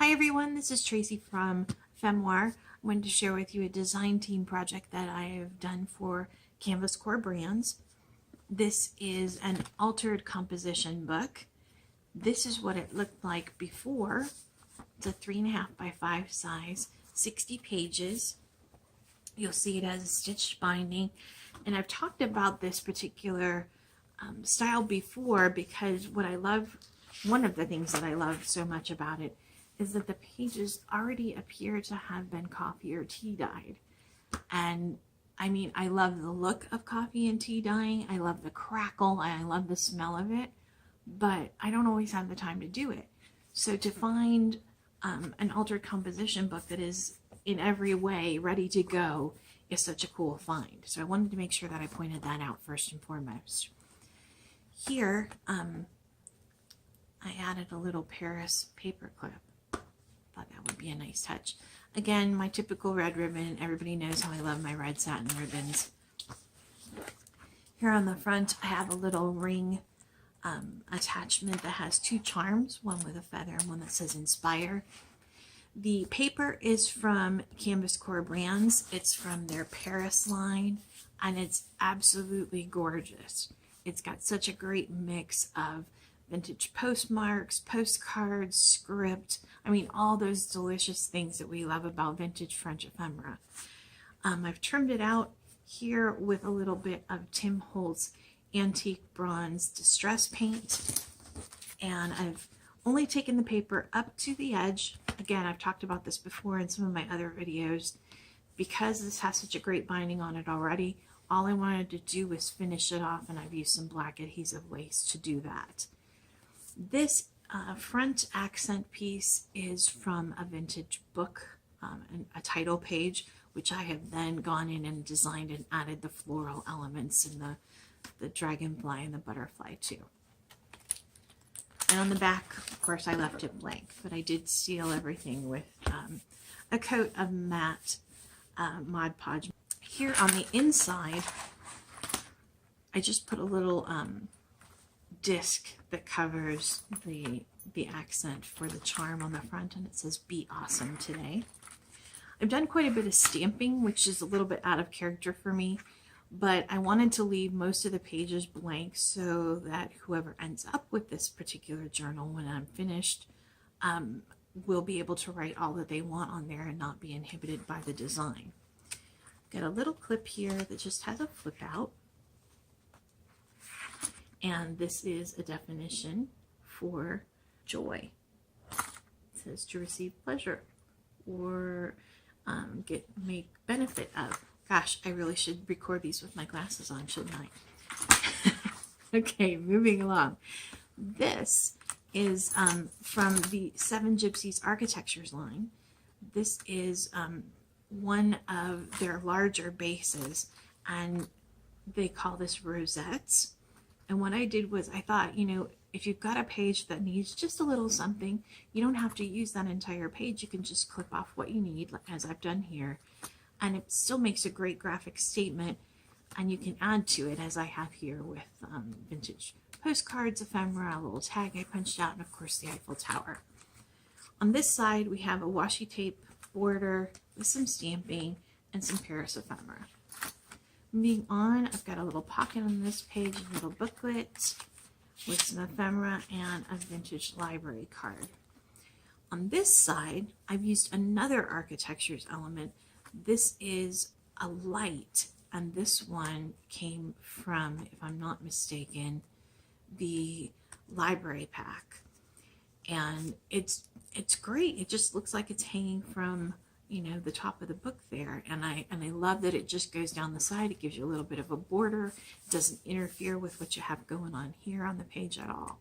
Hi everyone, this is Traci from Ephemera. I wanted to share with you a design team project that I have done for Canvas Core Brands. This is an altered composition book. This is what it looked like before. It's a 3.5 by 5 size, 60 pages. You'll see it has a stitched binding. And I've talked about this particular style before because one of the things that I love so much about it is that the pages already appear to have been coffee or tea dyed. And I mean, I love the look of coffee and tea dyeing. I love the crackle. I love the smell of it, but I don't always have the time to do it. So to find an altered composition book that is in every way ready to go is such a cool find. So I wanted to make sure that I pointed that out first and foremost. Here, I added a little Paris paper clip. Thought that would be a nice touch. Again, my typical red ribbon. Everybody knows how I love my red satin ribbons. Here on the front, I have a little ring attachment that has 2 charms, one with a feather and one that says Inspire. The paper is from Canvas Core Brands. It's from their Paris line, and it's absolutely gorgeous. It's got such a great mix of vintage postmarks, postcards, script. I mean, all those delicious things that we love about vintage French ephemera. I've trimmed it out here with a little bit of Tim Holtz Antique Bronze Distress Paint. And I've only taken the paper up to the edge. Again, I've talked about this before in some of my other videos. Because this has such a great binding on it already, all I wanted to do was finish it off, and I've used some black adhesive lace to do that. This front accent piece is from a vintage book, a title page, which I have then gone in and designed and added the floral elements and the dragonfly and the butterfly too. And on the back, of course, I left it blank, but I did seal everything with a coat of matte Mod Podge. Here on the inside, I just put a little disc that covers the accent for the charm on the front, and it says "Be Awesome Today." I've done quite a bit of stamping, which is a little bit out of character for me, but I wanted to leave most of the pages blank so that whoever ends up with this particular journal when I'm finished will be able to write all that they want on there and not be inhibited by the design. Got a little clip here that just has a flip out. And this is a definition for joy. It says to receive pleasure or make benefit of. Gosh, I really should record these with my glasses on, shouldn't I? Okay, moving along. This is from the 7 Gypsies Architextures line. This is one of their larger bases, and they call this Rosettes. And what I did was I thought, you know, if you've got a page that needs just a little something, you don't have to use that entire page. You can just clip off what you need, as I've done here. And it still makes a great graphic statement, and you can add to it, as I have here with vintage postcards, ephemera, a little tag I punched out, and of course the Eiffel Tower. On this side, we have a washi tape border with some stamping and some Paris ephemera. Moving on, I've got a little pocket on this page, a little booklet with some ephemera and a vintage library card. On this side, I've used another Architextures element. This is a light, and this one came from, if I'm not mistaken, the library pack. And it's great. It just looks like it's hanging from, you know, the top of the book there, and I love that it just goes down the side. It gives you a little bit of a border. It doesn't interfere with what you have going on here on the page at all.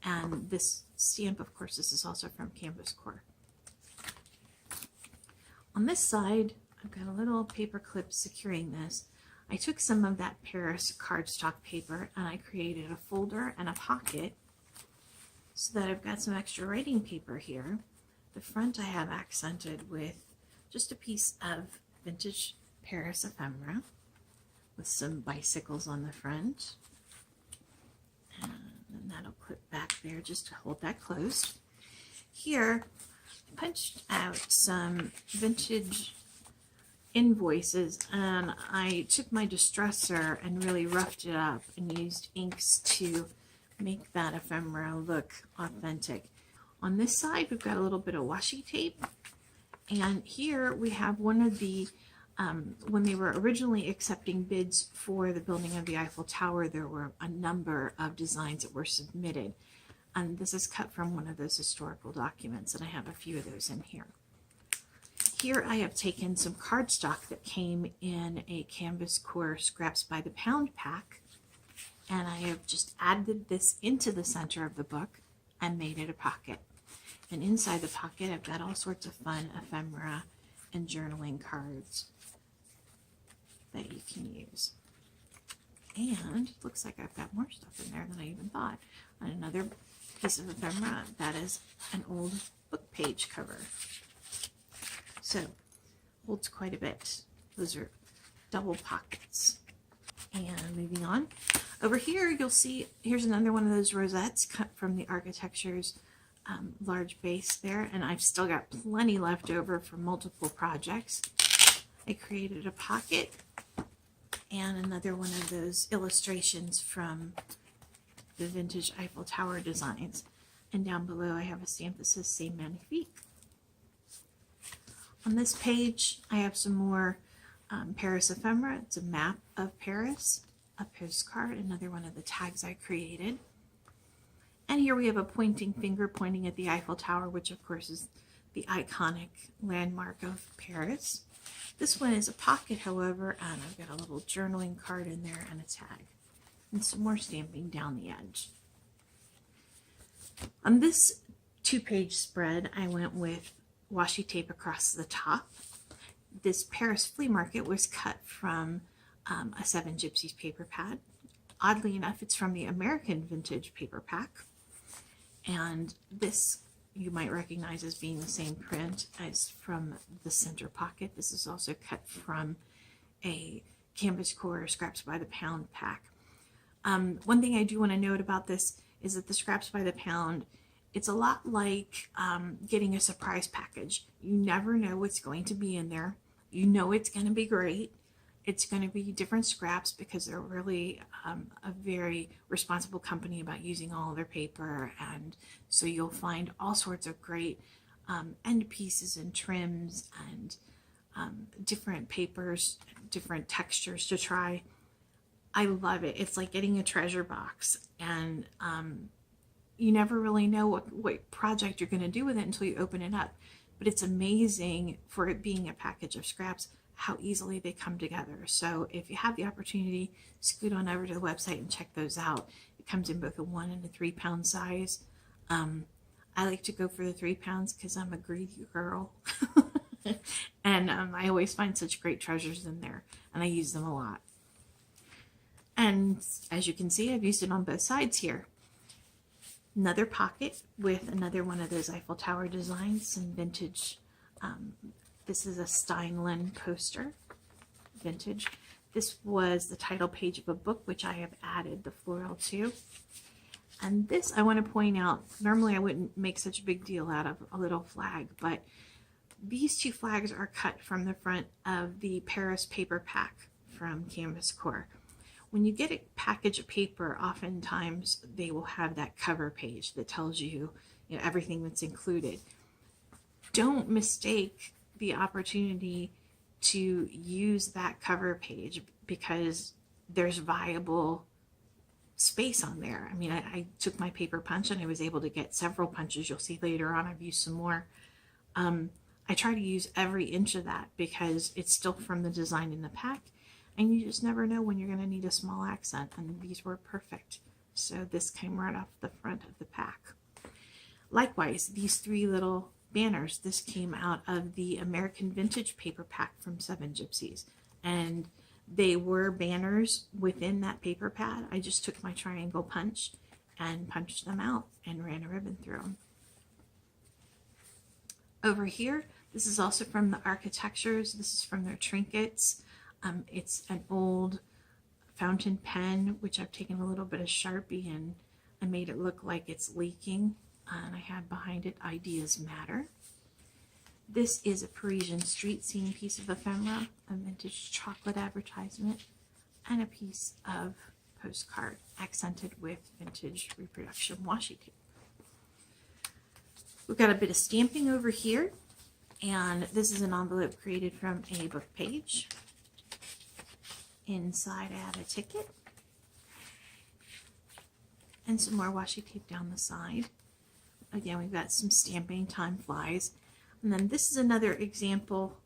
And this stamp, of course, this is also from Canvas Core. On this side, I've got a little paper clip securing this. I took some of that Paris cardstock paper and I created a folder and a pocket so that I've got some extra writing paper here. The front I have accented with just a piece of vintage Paris ephemera with some bicycles on the front. And then that'll clip back there just to hold that closed. Here punched out some vintage invoices, and I took my distressor and really roughed it up and used inks to make that ephemera look authentic. On this side, we've got a little bit of washi tape, and here we have one of the when they were originally accepting bids for the building of the Eiffel Tower, there were a number of designs that were submitted, and this is cut from one of those historical documents, and I have a few of those in here. Here I have taken some cardstock that came in a Canvas Core Scraps by the Pound pack, and I have just added this into the center of the book and made it a pocket. And inside the pocket I've got all sorts of fun ephemera and journaling cards that you can use. And looks like I've got more stuff in there than I even thought. And another piece of ephemera, that is an old book page cover. So, holds quite a bit. Those are double pockets. And moving on. Over here, you'll see, here's another one of those rosettes cut from the Architectures large base there. And I've still got plenty left over for multiple projects. I created a pocket and another one of those illustrations from the vintage Eiffel Tower designs. And down below, I have a stamp that says C'est Magnifique. On this page, I have some more Paris ephemera. It's a map of Paris, a postcard, another one of the tags I created. And here we have a pointing finger pointing at the Eiffel Tower, which of course is the iconic landmark of Paris. This one is a pocket, however, and I've got a little journaling card in there and a tag. And some more stamping down the edge. On this 2-page spread, I went with washi tape across the top. This Paris flea market was cut from a 7 Gypsies paper pad. Oddly enough, it's from the American vintage paper pack. And this you might recognize as being the same print as from the center pocket. This is also cut from a Canvas Core Scraps by the Pound pack. One thing I do want to note about this is that the Scraps by the Pound, it's a lot like getting a surprise package. You never know what's going to be in there. You know it's going to be great. It's going to be different scraps because they're really a very responsible company about using all their paper, and so you'll find all sorts of great end pieces and trims and different papers, different textures to try. I love it. It's like getting a treasure box, and you never really know what project you're going to do with it until you open it up. But it's amazing for it being a package of scraps how easily they come together. So if you have the opportunity, scoot on over to the website and check those out. It comes in both a 1 and a 3 pound size. I like to go for the 3 pounds because I'm a greedy girl. And I always find such great treasures in there, and I use them a lot. And as you can see, I've used it on both sides here. Another pocket with another one of those Eiffel Tower designs, some vintage. This is a Steinlen poster, vintage. This was the title page of a book, which I have added the floral to. And this, I want to point out, normally I wouldn't make such a big deal out of a little flag, but these 2 flags are cut from the front of the Paris paper pack from Canvas Core. When you get a package of paper, oftentimes they will have that cover page that tells you, everything that's included. Don't mistake the opportunity to use that cover page because there's viable space on there. I mean, I took my paper punch and I was able to get several punches. You'll see later on I've used some more. I try to use every inch of that because it's still from the design in the pack, and you just never know when you're going to need a small accent, and these were perfect. So this came right off the front of the pack. Likewise, these 3 little banners, this came out of the American vintage paper pack from 7 Gypsies, and they were banners within that paper pad. I just took my triangle punch and punched them out and ran a ribbon through them. Over here, this is also from the Architectures. This is from their Trinkets. It's an old fountain pen, which I've taken a little bit of Sharpie and I made it look like it's leaking. And I had behind it Ideas Matter. This is a Parisian street scene piece of ephemera, a vintage chocolate advertisement, and a piece of postcard accented with vintage reproduction washi tape. We've got a bit of stamping over here, and this is an envelope created from a book page. Inside I have a ticket and some more washi tape down the side. Again, we've got some stamping, time flies. And then this is another example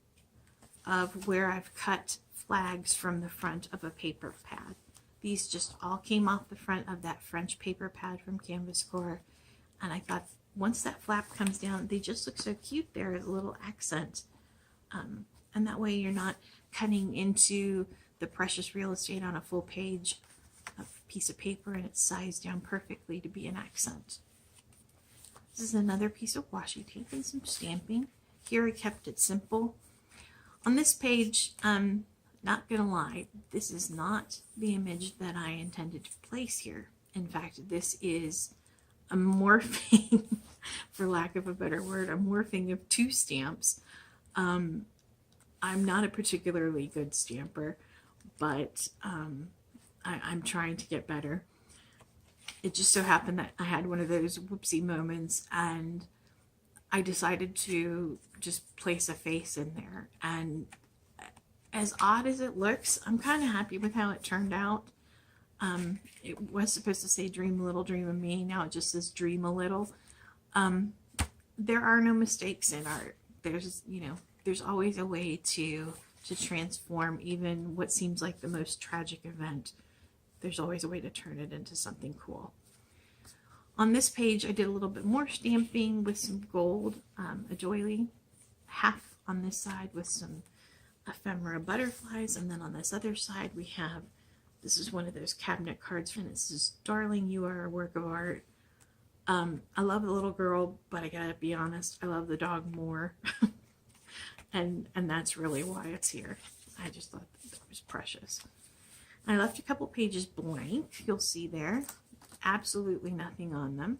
of where I've cut flags from the front of a paper pad. These just all came off the front of that French paper pad from Canvas Corp. And I thought once that flap comes down, they just look so cute there as a little accent. And that way you're not cutting into the precious real estate on a full page of piece of paper, and it's sized down perfectly to be an accent. This is another piece of washi tape and some stamping. Here I kept it simple. On this page, not gonna lie, this is not the image that I intended to place here. In fact, this is a morphing, for lack of a better word, a morphing of two stamps. I'm not a particularly good stamper, but I'm trying to get better. It just so happened that I had one of those whoopsie moments, and I decided to just place a face in there. And as odd as it looks, I'm kind of happy with how it turned out. It was supposed to say dream a little, dream of me. Now it just says dream a little. There are no mistakes in art. There's always a way to transform even what seems like the most tragic event. There's always a way to turn it into something cool. On this page, I did a little bit more stamping with some gold, a doily, half on this side with some ephemera butterflies, and then on this other side we have, this is one of those cabinet cards, and it says, "Darling, you are a work of art." I love the little girl, but I gotta be honest, I love the dog more. and that's really why it's here. I just thought that was precious. I left a couple pages blank, you'll see there. Absolutely nothing on them.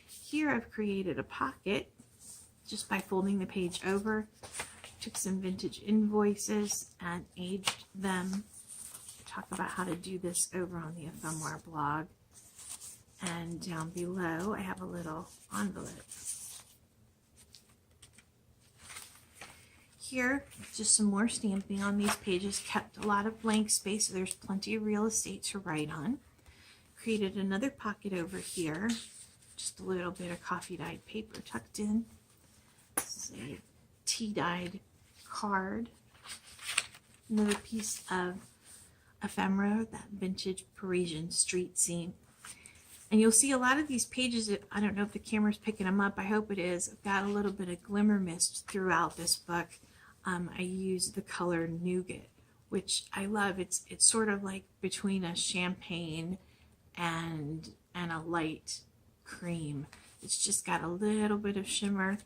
Here I've created a pocket just by folding the page over. Took some vintage invoices and aged them. Talk about how to do this over on the Ephemera blog. And down below I have a little envelope. Here, just some more stamping on these pages. Kept a lot of blank space, so there's plenty of real estate to write on. Created another pocket over here. Just a little bit of coffee dyed paper tucked in. This is a tea dyed card. Another piece of ephemera, that vintage Parisian street scene. And you'll see a lot of these pages, I don't know if the camera's picking them up, I hope it is. I've got a little bit of glimmer mist throughout this book. I use the color Nougat, which I love. It's sort of like between a champagne and a light cream. It's just got a little bit of shimmer.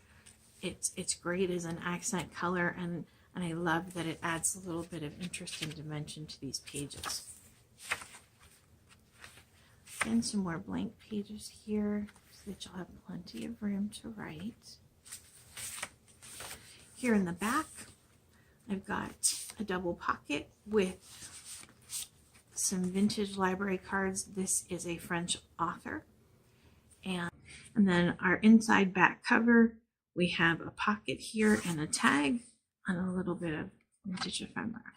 It's great as an accent color, and I love that it adds a little bit of interest and dimension to these pages. And some more blank pages here so that you'll have plenty of room to write. Here in the back, I've got a double pocket with some vintage library cards. This is a French author. And then our inside back cover, we have a pocket here and a tag and a little bit of vintage ephemera.